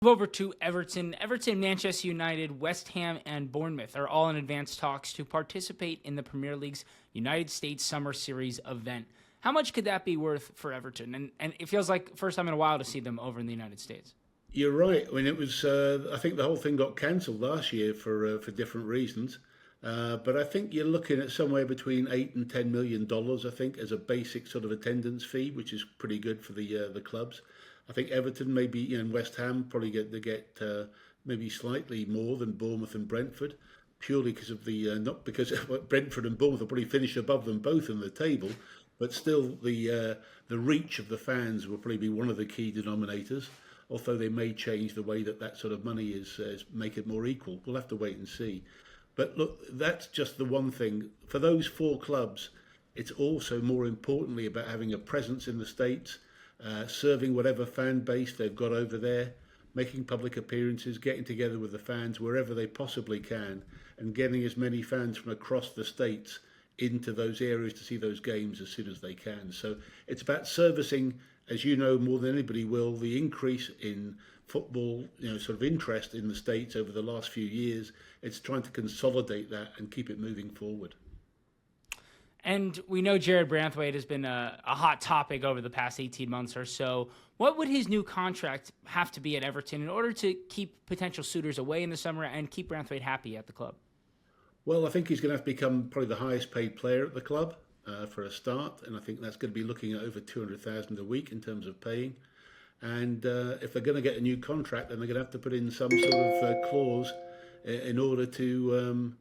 Over to Everton. Everton, Manchester United, West Ham, and Bournemouth are all in advanced talks to participate in the Premier League's United States Summer Series event. How much could that be worth for Everton? And it feels like first time in a while to see them over in the United States. You're right. I mean, it was. I think the whole thing got cancelled last year for different reasons. But I think you're looking at somewhere between $8 and $10 million. I think as a basic sort of attendance fee, which is pretty good for the clubs. I think Everton maybe and West Ham probably get maybe slightly more than Bournemouth and Brentford, purely because of the not because Brentford and Bournemouth will probably finish above them both in the table, but still the reach of the fans will probably be one of the key denominators. Although they may change the way that sort of money is make it more equal. We'll have to wait and see. But look, that's just the one thing. For those four clubs, it's also more importantly about having a presence in the States, serving whatever fan base they've got over there, making public appearances, getting together with the fans wherever they possibly can, and getting as many fans from across the States into those areas to see those games as soon as they can. So it's about servicing, as you know more than anybody will, the increase in football, sort of interest in the States over the last few years. It's trying to consolidate that and keep it moving forward. And we know Jared Branthwaite has been a hot topic over the past 18 months or so. What would his new contract have to be at Everton in order to keep potential suitors away in the summer and keep Branthwaite happy at the club? Well, I think he's going to have to become probably the highest paid player at the club for a start, and I think that's going to be looking at over 200,000 a week in terms of paying. And if they're going to get a new contract, then they're going to have to put in some sort of clause in order to,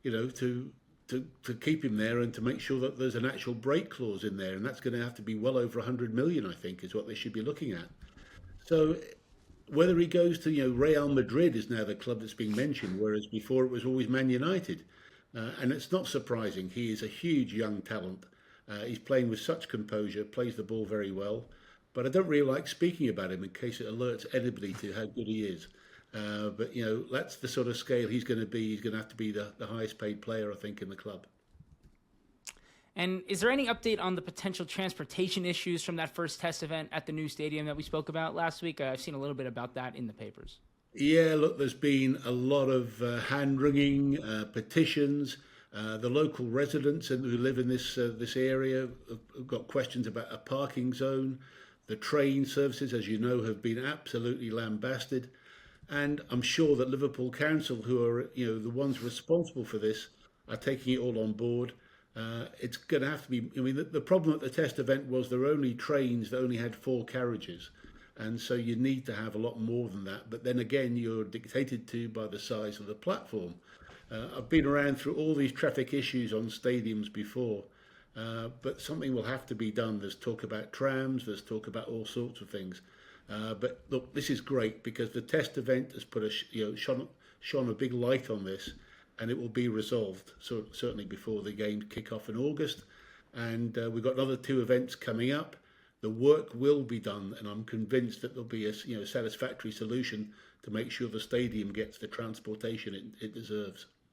to keep him there and to make sure that there's an actual break clause in there, and that's going to have to be well over 100 million, I think, is what they should be looking at. So whether he goes to, Real Madrid is now the club that's being mentioned, whereas before it was always Man United. And it's not surprising. He is a huge young talent. He's playing with such composure, plays the ball very well. But I don't really like speaking about him in case it alerts anybody to how good he is. But, that's the sort of scale he's going to be. He's going to have to be the highest paid player, I think, in the club. And is there any update on the potential transportation issues from that first test event at the new stadium that we spoke about last week? I've seen a little bit about that in the papers. Yeah, look, there's been a lot of hand-wringing, petitions. The local residents who live in this area have got questions about a parking zone. The train services, as you know, have been absolutely lambasted. And I'm sure that Liverpool Council, who are the ones responsible for this, are taking it all on board. It's going to have to be. I mean, the problem at the test event was there were only trains that only had 4 carriages. And so you need to have a lot more than that. But then again, you're dictated to by the size of the platform. I've been around through all these traffic issues on stadiums before, but something will have to be done. There's talk about trams, there's talk about all sorts of things. But look, this is great because the test event has put shone a big light on this, and it will be resolved. So certainly before the games kick off in August, and we've got another 2 events coming up. The work will be done, and I'm convinced that there'll be a satisfactory solution to make sure the stadium gets the transportation it deserves.